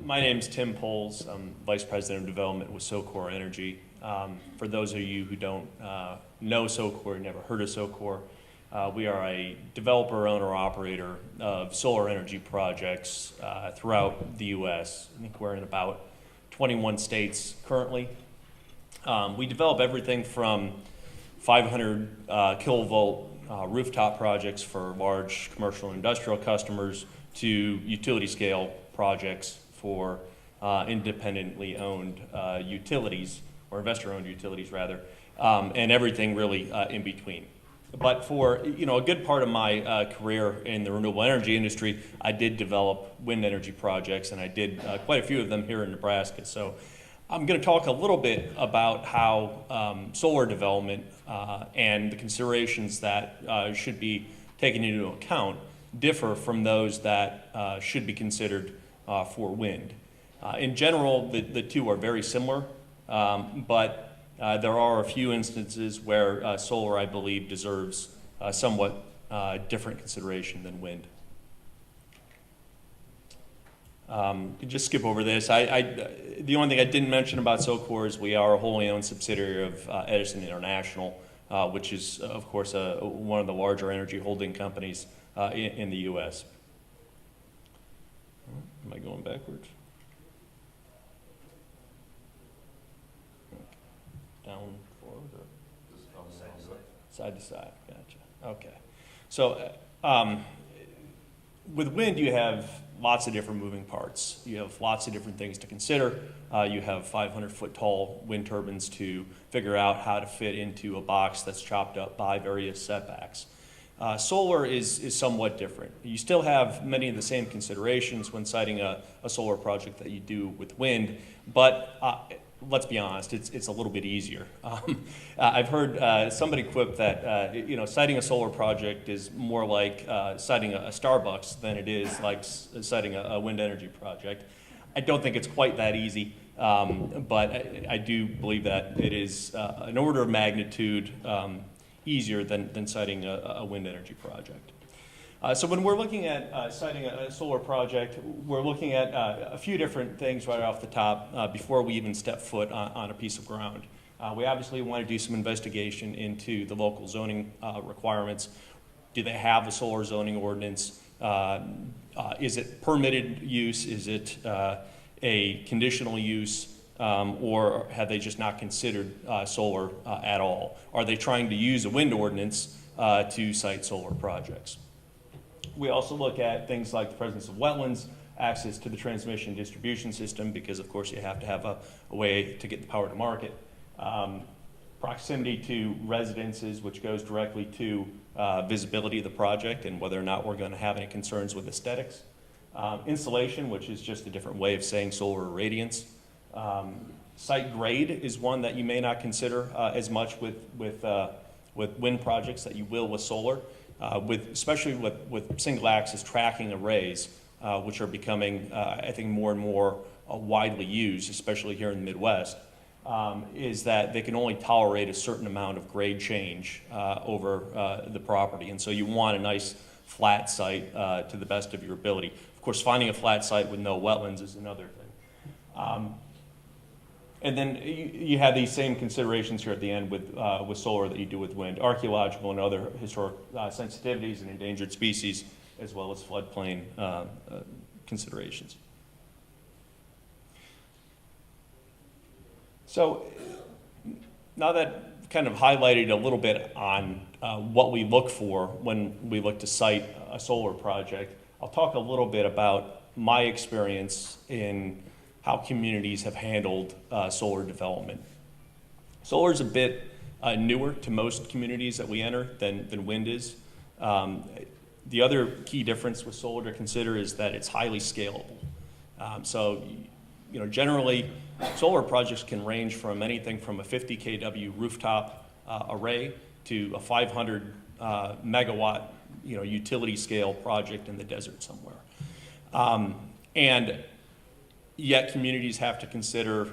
My name's Tim Polz. I'm Vice President of Development with SoCore Energy. For those of you who don't know SoCore, never heard of SoCore, we are a developer, owner, operator of solar energy projects throughout the U.S. I think we're in about 21 states currently. We develop everything from 500 kilovolt rooftop projects for large commercial and industrial customers to utility scale projects for independently owned utilities, or investor-owned utilities rather, and everything really in between. But for a good part of my career in the renewable energy industry, I did develop wind energy projects, and I did quite a few of them here in Nebraska. So I'm going to talk a little bit about how solar development and the considerations that should be taken into account differ from those that should be considered for wind. In general, the two are very similar, but there are a few instances where solar, I believe, deserves somewhat different consideration than wind. Just skip over this. The only thing I didn't mention about SoCore is we are a wholly owned subsidiary of Edison International, which is, of course, one of the larger energy holding companies in the U.S. Am I going backwards? Down, forward, or side to side? Gotcha. Okay. So with wind, you have lots of different moving parts. You have lots of different things to consider. You have 500-foot tall wind turbines to figure out how to fit into a box that's chopped up by various setbacks. Solar is somewhat different. You still have many of the same considerations when siting a solar project that you do with wind, but let's be honest, it's a little bit easier. I've heard somebody quip that siting a solar project is more like siting a Starbucks than it is like siting a wind energy project. I don't think it's quite that easy, but I do believe that it is an order of magnitude easier than siting a wind energy project. So when we're looking at siting a solar project, we're looking at a few different things right off the top before we even step foot on a piece of ground. We obviously want to do some investigation into the local zoning requirements. Do they have a solar zoning ordinance? Is it permitted use? Is it a conditional use? Or have they just not considered solar at all? Are they trying to use a wind ordinance to site solar projects? We also look at things like the presence of wetlands, access to the transmission distribution system, because of course you have to have a way to get the power to market, proximity to residences, which goes directly to visibility of the project and whether or not we're going to have any concerns with aesthetics, insolation, which is just a different way of saying solar irradiance. Site grade is one that you may not consider as much with wind projects that you will with solar, especially with single axis tracking arrays, which are becoming, I think, more and more widely used, especially here in the Midwest, is that they can only tolerate a certain amount of grade change over the property. And so you want a nice flat site to the best of your ability. Of course, finding a flat site with no wetlands is another thing. And then you have these same considerations here at the end with solar that you do with wind, archaeological and other historic sensitivities and endangered species, as well as floodplain considerations. So now that I've kind of highlighted a little bit on what we look for when we look to site a solar project, I'll talk a little bit about my experience in how communities have handled solar development. Solar is a bit newer to most communities that we enter than wind is. The other key difference with solar to consider is that it's highly scalable. So generally, solar projects can range from anything from a 50 kW rooftop array to a 500 megawatt utility scale project in the desert somewhere. And yet communities have to consider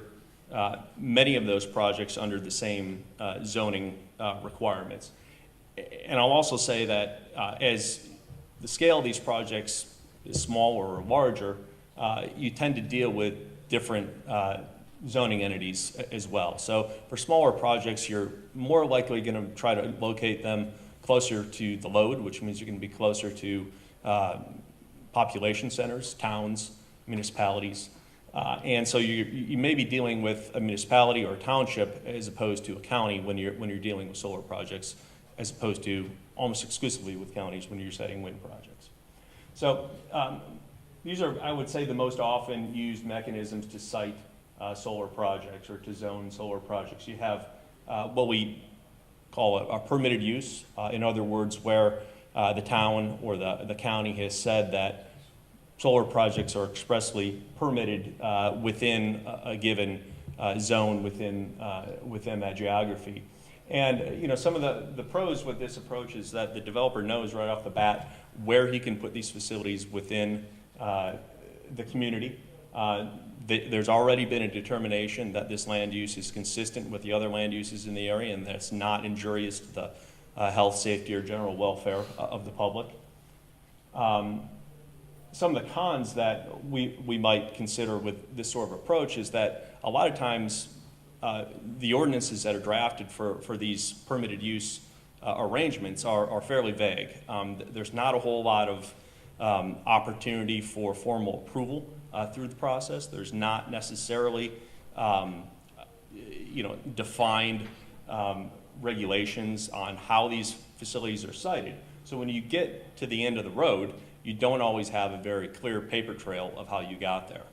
many of those projects under the same zoning requirements. And I'll also say that as the scale of these projects is smaller or larger, you tend to deal with different zoning entities as well. So for smaller projects, you're more likely going to try to locate them closer to the load, which means you're going to be closer to population centers, towns, municipalities. And so you may be dealing with a municipality or a township as opposed to a county when you're dealing with solar projects, as opposed to almost exclusively with counties when you're setting wind projects. So these are, I would say, the most often used mechanisms to cite solar projects or to zone solar projects. You have what we call a permitted use. In other words, where the town or the county has said that solar projects are expressly permitted within a given zone within that geography. And some of the pros with this approach is that the developer knows right off the bat where he can put these facilities within the community. There's already been a determination that this land use is consistent with the other land uses in the area and that it's not injurious to the health, safety, or general welfare of the public. Some of the cons that we might consider with this sort of approach is that a lot of times the ordinances that are drafted for these permitted use arrangements are fairly vague. There's not a whole lot of opportunity for formal approval through the process. There's not necessarily defined regulations on how these facilities are sited. So when you get to the end of the road, you don't always have a very clear paper trail of how you got there.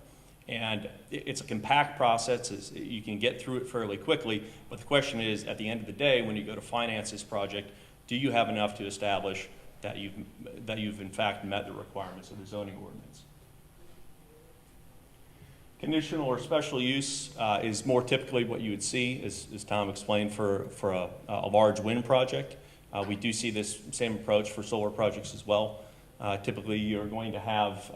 And it's a compact process. You can get through it fairly quickly, but the question is, at the end of the day, when you go to finance this project, do you have enough to establish that you've in fact met the requirements of the zoning ordinance? Conditional or special use is more typically what you would see, as Tom explained, for a large wind project. We do see this same approach for solar projects as well. Typically, you're going to have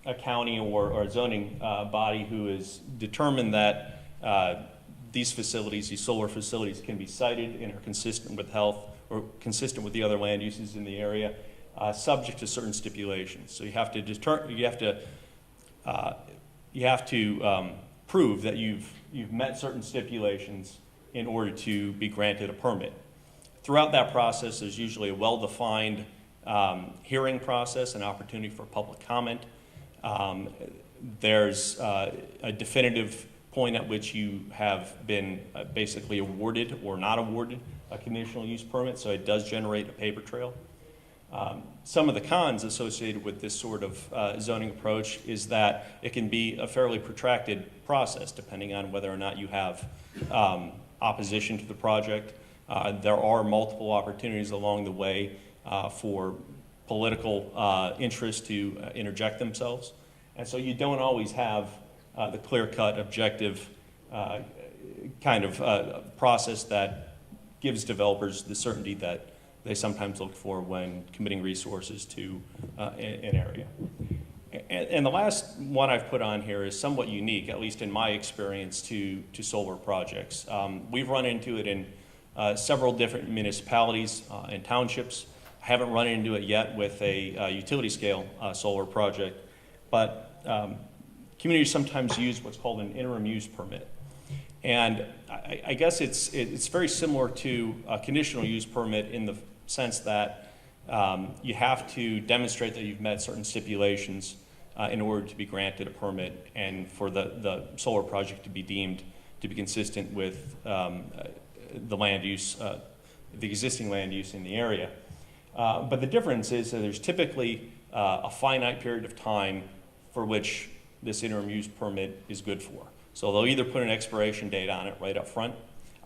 a county or a zoning body who has determined that these facilities, these solar facilities, can be sited and are consistent with health or consistent with the other land uses in the area, subject to certain stipulations. So you have to prove that you've met certain stipulations in order to be granted a permit. Throughout that process, there's usually a well-defined hearing process, an opportunity for public comment. There's a definitive point at which you have been basically awarded or not awarded a conditional use permit, so it does generate a paper trail. Some of the cons associated with this sort of zoning approach is that it can be a fairly protracted process depending on whether or not you have opposition to the project. There are multiple opportunities along the way for political interests to interject themselves. And so you don't always have the clear-cut, objective kind of process that gives developers the certainty that they sometimes look for when committing resources to an area. And the last one I've put on here is somewhat unique, at least in my experience, to solar projects. We've run into it in several different municipalities and townships. I haven't run into it yet with a utility scale solar project, but communities sometimes use what's called an interim use permit. And I guess it's very similar to a conditional use permit in the sense that you have to demonstrate that you've met certain stipulations in order to be granted a permit and for the solar project to be deemed to be consistent with the land use, the existing land use in the area. But the difference is that there's typically a finite period of time for which this interim use permit is good for. So they'll either put an expiration date on it right up front,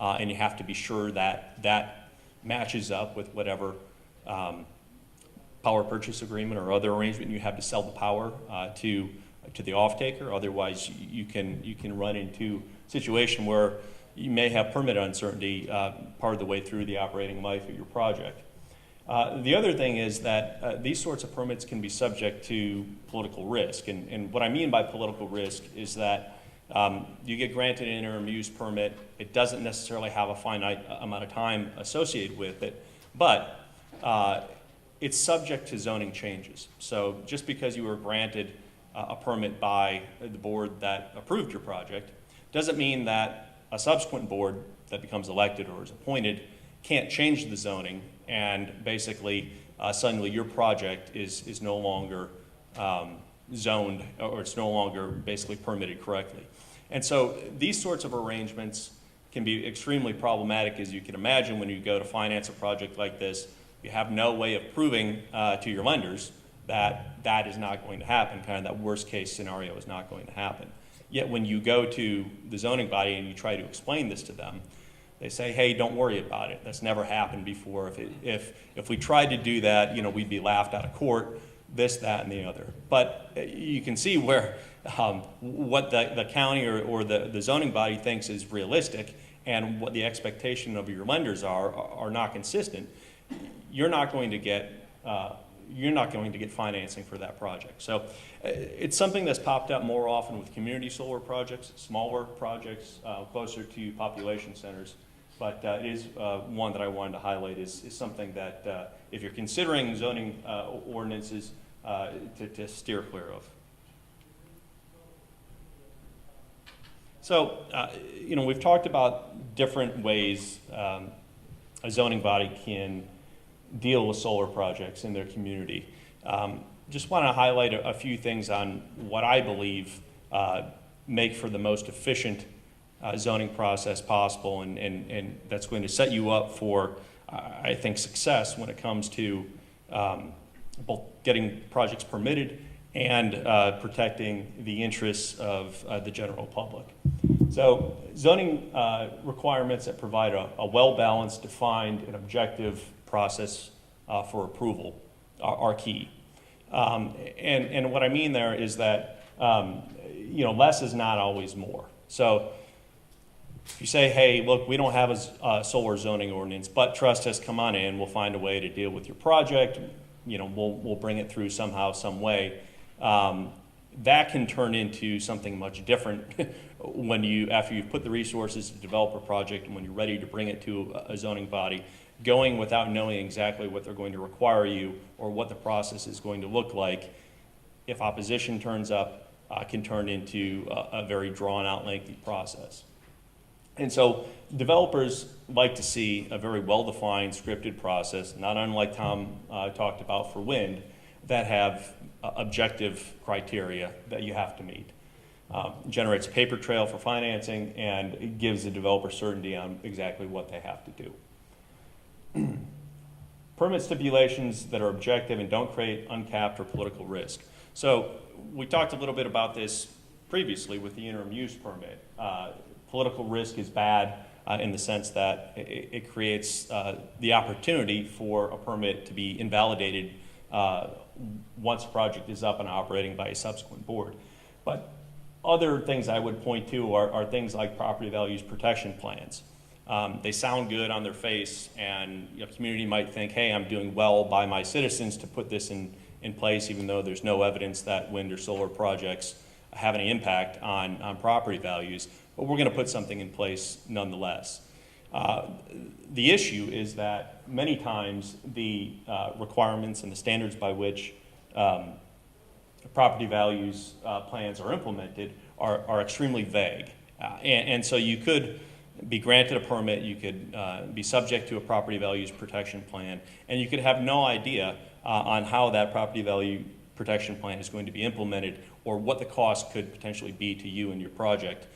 and you have to be sure that that matches up with whatever power purchase agreement or other arrangement you have to sell the power to the off-taker. Otherwise, you can run into a situation where you may have permit uncertainty part of the way through the operating life of your project. The other thing is that these sorts of permits can be subject to political risk. And what I mean by political risk is that you get granted an interim use permit. It doesn't necessarily have a finite amount of time associated with it, but it's subject to zoning changes. So just because you were granted a permit by the board that approved your project doesn't mean that a subsequent board that becomes elected or is appointed can't change the zoning, and basically suddenly your project is no longer zoned, or it's no longer basically permitted correctly. And so these sorts of arrangements can be extremely problematic, as you can imagine. When you go to finance a project like this, you have no way of proving to your lenders that that is not going to happen, kind of that worst case scenario is not going to happen. Yet when you go to the zoning body and you try to explain this to them, they say, hey, don't worry about it. That's never happened before. If we tried to do that, we'd be laughed out of court, this, that, and the other. But you can see where what the county or the zoning body thinks is realistic and what the expectation of your lenders are not consistent. You're not going to get financing for that project. So it's something that's popped up more often with community solar projects, smaller projects closer to population centers. But it is one that I wanted to highlight is something that if you're considering zoning ordinances to steer clear of. So, we've talked about different ways a zoning body can deal with solar projects in their community. Just want to highlight a few things on what I believe make for the most efficient zoning process possible, and that's going to set you up for, I think, success when it comes to both getting projects permitted and protecting the interests of the general public. So zoning requirements that provide a well-balanced, defined, and objective process for approval are key. And what I mean there is that less is not always more. So if you say, hey, look, we don't have a solar zoning ordinance, but trust us, come on in, we'll find a way to deal with your project, we'll bring it through somehow, some way. That can turn into something much different after you've put the resources to develop a project and when you're ready to bring it to a zoning body, going without knowing exactly what they're going to require you or what the process is going to look like. If opposition turns up, can turn into a very drawn out, lengthy process. And so developers like to see a very well-defined, scripted process, not unlike Tom talked about for wind, that have objective criteria that you have to meet. Generates a paper trail for financing and it gives the developer certainty on exactly what they have to do. Permit stipulations that are objective and don't create uncapped or political risk. So we talked a little bit about this previously with the interim use permit. Political risk is bad in the sense that it creates the opportunity for a permit to be invalidated once a project is up and operating by a subsequent board. But other things I would point to are things like property values protection plans. They sound good on their face, and a community might think, hey, I'm doing well by my citizens to put this in place, even though there's no evidence that wind or solar projects have any impact on property values. But we're going to put something in place nonetheless. The issue is that many times the requirements and the standards by which property values plans are implemented are extremely vague. And so you could be granted a permit, you could be subject to a property values protection plan, and you could have no idea on how that property value protection plan is going to be implemented or what the cost could potentially be to you and your project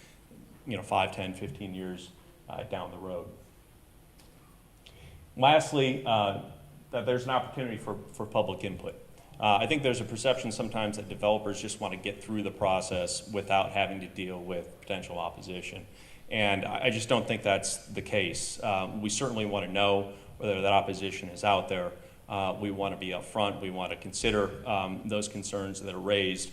5, 10, 15 years down the road. Lastly, that there's an opportunity for public input. I think there's a perception sometimes that developers just want to get through the process without having to deal with potential opposition. And I just don't think that's the case. We certainly want to know whether that opposition is out there. We want to be upfront. We want to consider those concerns that are raised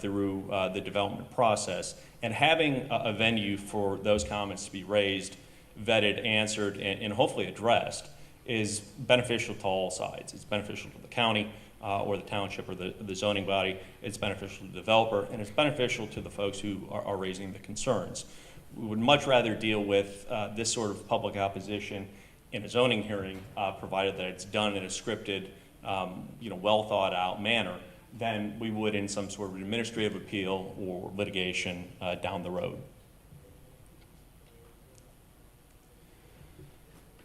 through the development process. And having a venue for those comments to be raised, vetted, answered, and hopefully addressed is beneficial to all sides. It's beneficial to the county or the township or the zoning body. It's beneficial to the developer, and it's beneficial to the folks who are raising the concerns. We would much rather deal with this sort of public opposition in a zoning hearing, provided that it's done in a scripted well thought out manner than we would in some sort of administrative appeal or litigation down the road.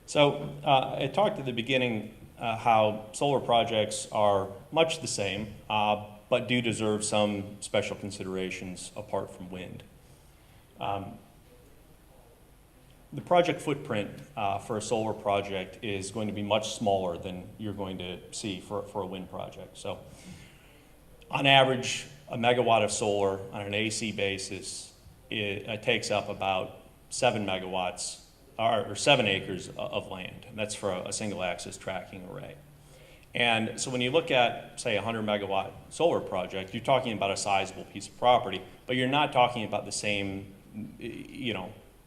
So I talked at the beginning how solar projects are much the same, but do deserve some special considerations apart from wind. The project footprint for a solar project is going to be much smaller than you're going to see for a wind project. So on average, a megawatt of solar on an AC basis, it takes up about 7 megawatts or 7 acres of land. And that's for a single axis tracking array. And so when you look at, say, a 100 megawatt solar project, you're talking about a sizable piece of property, but you're not talking about the same,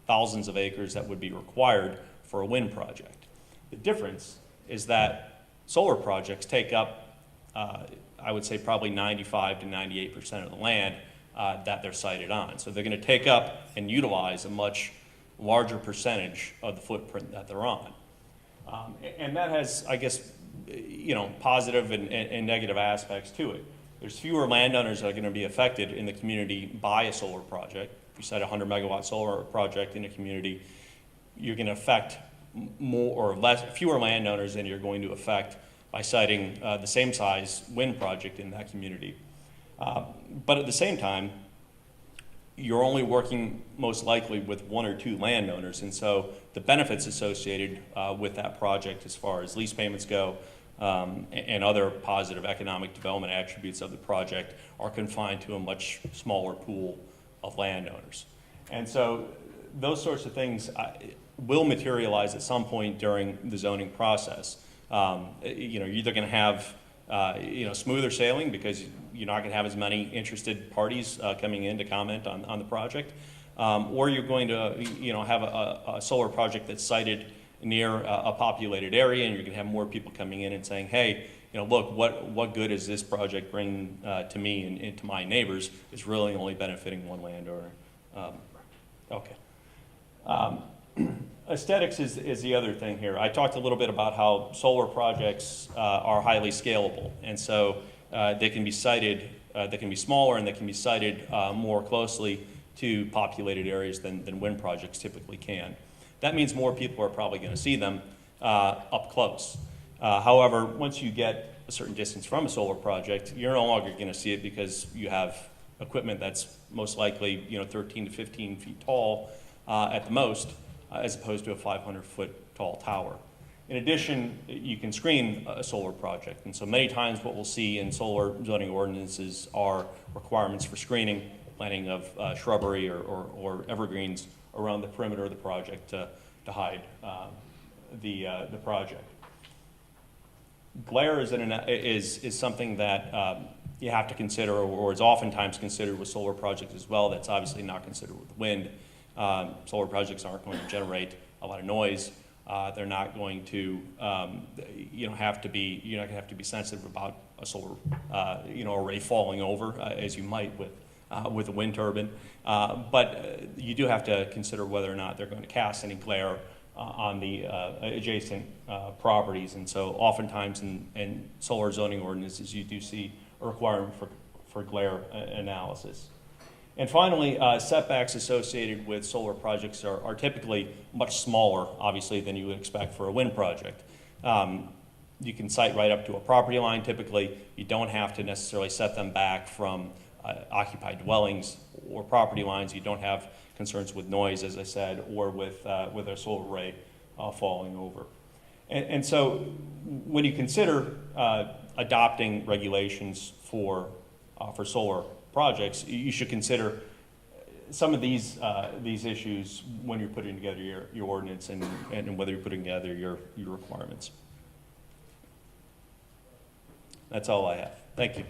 thousands of acres that would be required for a wind project. The difference is that solar projects take up, I would say, probably 95 to 98% of the land that they're sited on. So they're going to take up and utilize a much larger percentage of the footprint that they're on. And that has, I guess, positive and negative aspects to it. There's fewer landowners that are going to be affected in the community by a solar project. If you set a 100 megawatt solar project in a community, you're going to affect fewer landowners than you're going to affect by siting the same size wind project in that community. But at the same time, you're only working most likely with 1 or 2 landowners, and so the benefits associated with that project as far as lease payments go and other positive economic development attributes of the project are confined to a much smaller pool of landowners. And so those sorts of things will materialize at some point during the zoning process. You're either going to have smoother sailing because you're not going to have as many interested parties coming in to comment on the project, or you're going to have a solar project that's sited near a populated area, and you're going to have more people coming in and saying, hey, look, what good is this project bringing to me and to my neighbors? It's really only benefiting one landowner. Aesthetics is the other thing here. I talked a little bit about how solar projects are highly scalable, and so they can be sited, they can be smaller, and they can be sited more closely to populated areas than wind projects typically can. That means more people are probably going to see them up close. However, once you get a certain distance from a solar project, you're no longer going to see it because you have equipment that's most likely 13 to 15 feet tall at the most, as opposed to a 500-foot tall tower. In addition, you can screen a solar project, and so many times what we'll see in solar zoning ordinances are requirements for screening, planting of shrubbery or evergreens around the perimeter of the project to hide the project. Glare is something that you have to consider, or is oftentimes considered with solar projects as well. That's obviously not considered with wind. Solar projects aren't going to generate a lot of noise. They're not going to, you're not going to have to be sensitive about a solar, array falling over as you might with a wind turbine. But you do have to consider whether or not they're going to cast any glare on the adjacent properties. And so oftentimes in solar zoning ordinances, you do see a requirement for glare analysis. And finally, setbacks associated with solar projects are typically much smaller, obviously, than you would expect for a wind project. You can site right up to a property line typically. You don't have to necessarily set them back from occupied dwellings or property lines. You don't have concerns with noise, as I said, or with a solar array falling over. And so when you consider adopting regulations for solar projects, you should consider some of these issues when you're putting together your ordinance and whether you're putting together your requirements. That's all I have. Thank you.